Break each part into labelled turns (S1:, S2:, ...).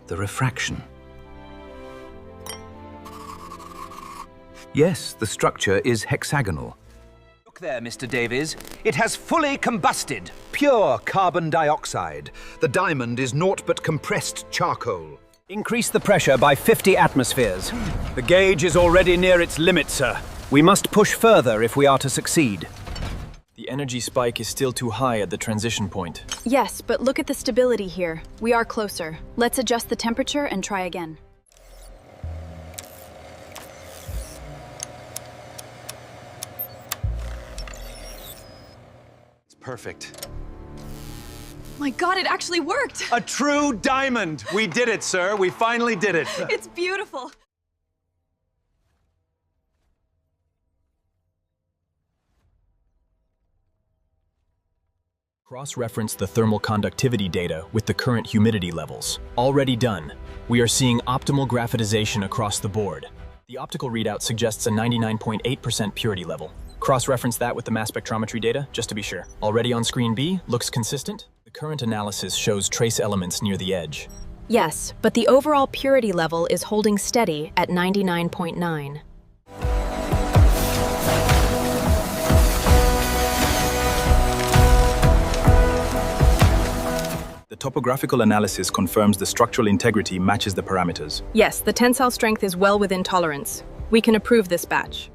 S1: the refraction. Yes, the structure is hexagonal.
S2: Look there, Mr. Davies. It has fully combusted.
S1: Pure carbon dioxide. The diamond is naught but compressed charcoal.
S2: Increase the pressure by 50 atmospheres. The gauge is already near its limit, sir. We must push further if we are to succeed.
S3: The energy spike is still too high at the transition point.
S4: Yes, but look at the stability here. We are closer. Let's adjust the temperature and try again.
S5: It's perfect.
S4: My God, it actually worked!
S5: A true diamond! We did it, sir. We finally did it.
S4: It's beautiful!
S3: Cross-reference the thermal conductivity data with the current humidity levels. Already done. We are seeing optimal graphitization across the board. The optical readout suggests a 99.8% purity level. Cross-reference that with the mass spectrometry data, just to be sure. Already on screen B, looks consistent. The current analysis shows trace elements near the edge.
S4: Yes, but the overall purity level is holding steady at 99.9.
S6: The topographical analysis confirms the structural integrity matches the parameters.
S4: Yes, the tensile strength is well within tolerance. We can approve this batch.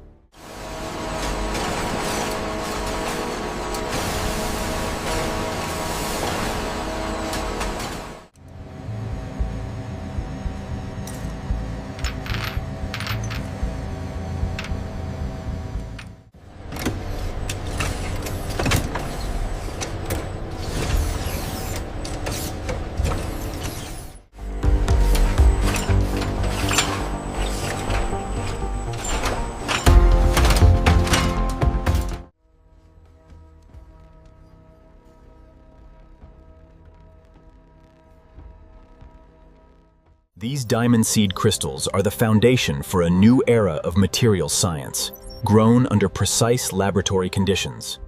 S3: These diamond seed crystals are the foundation for a new era of materials science, grown under precise laboratory conditions.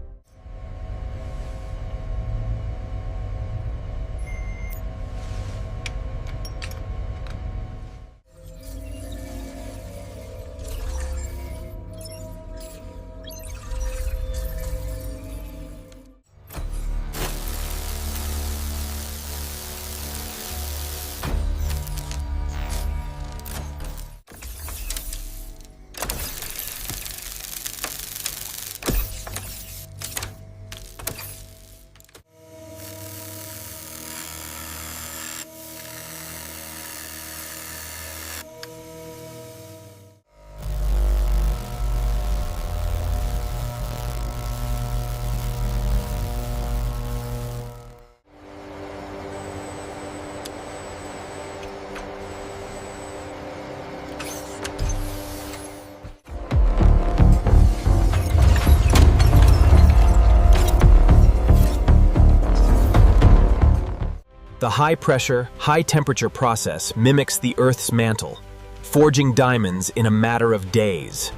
S3: The high-pressure, high-temperature process mimics the Earth's mantle, forging diamonds in a matter of days.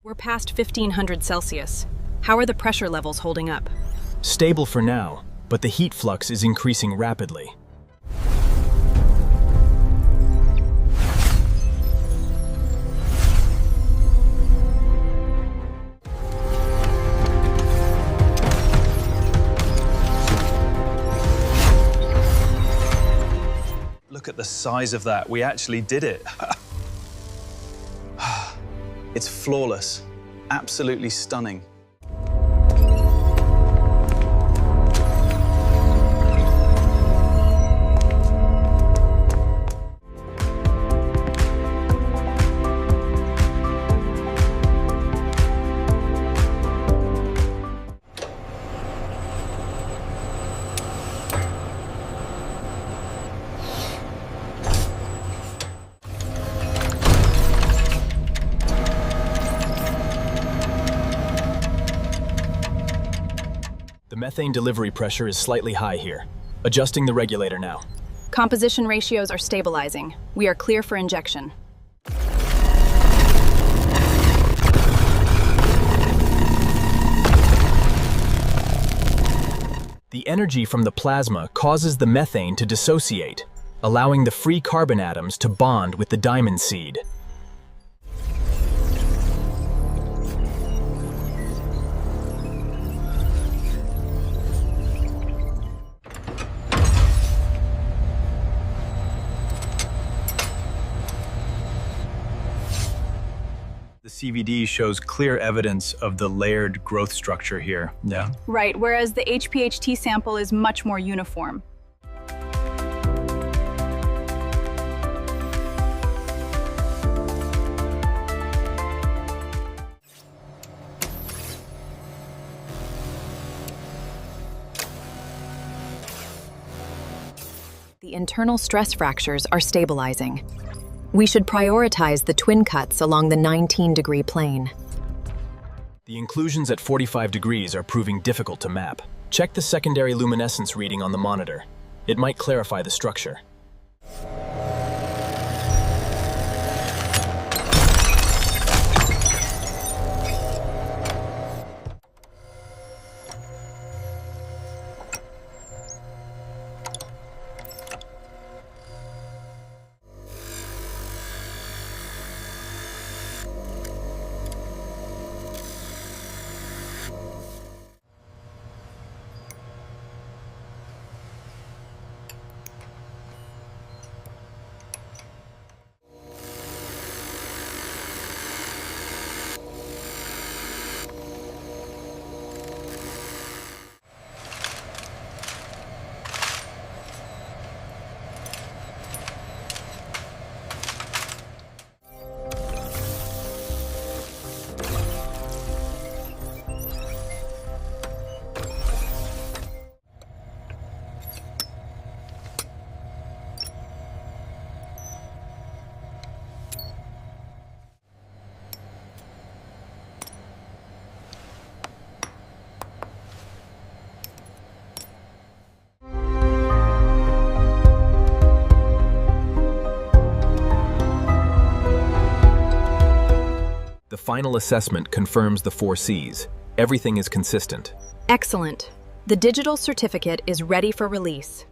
S4: We're past 1500 Celsius. How are the pressure levels holding up?
S3: Stable for now, but the heat flux is increasing rapidly.
S5: Look at the size of that. We actually did it. It's flawless. Absolutely stunning.
S3: methane delivery pressure is slightly high here. Adjusting the regulator now.
S4: Composition ratios are stabilizing. We are clear for injection.
S3: The energy from the plasma causes the methane to dissociate, allowing the free carbon atoms to bond with the diamond seed.
S6: The CVD shows clear evidence of the layered growth structure here. Yeah.
S4: Right, whereas the HPHT sample is much more uniform. The internal stress fractures are stabilizing. We should prioritize the twin cuts along the 19-degree plane.
S3: The inclusions at 45 degrees are proving difficult to map. Check the secondary luminescence reading on the monitor. It might clarify the structure. The final assessment confirms the 4 C's. Everything is consistent.
S4: Excellent. The digital certificate is ready for release.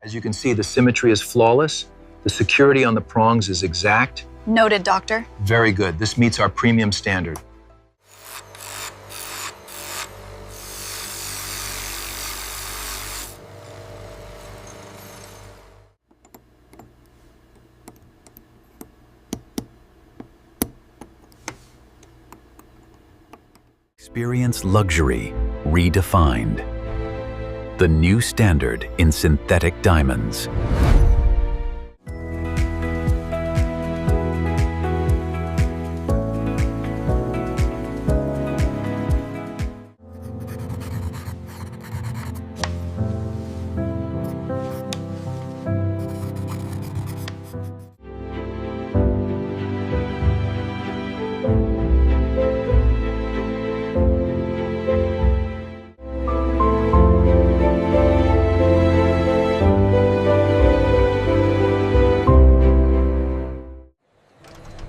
S6: As you can see, the symmetry is flawless. The security on the prongs is exact.
S4: Noted, Doctor.
S6: Very good. This meets our premium standard.
S7: Experience luxury redefined. The new standard in synthetic diamonds.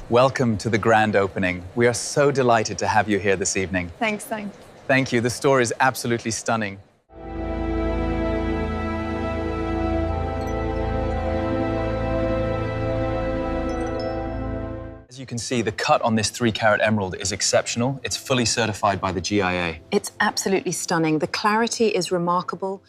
S5: Welcome to the grand opening. We are so delighted to have you here this evening.
S8: Thanks.
S5: Thank you. The store is absolutely stunning. As you can see, the cut on this 3-carat emerald is exceptional. It's fully certified by the GIA.
S8: It's absolutely stunning. The clarity is remarkable.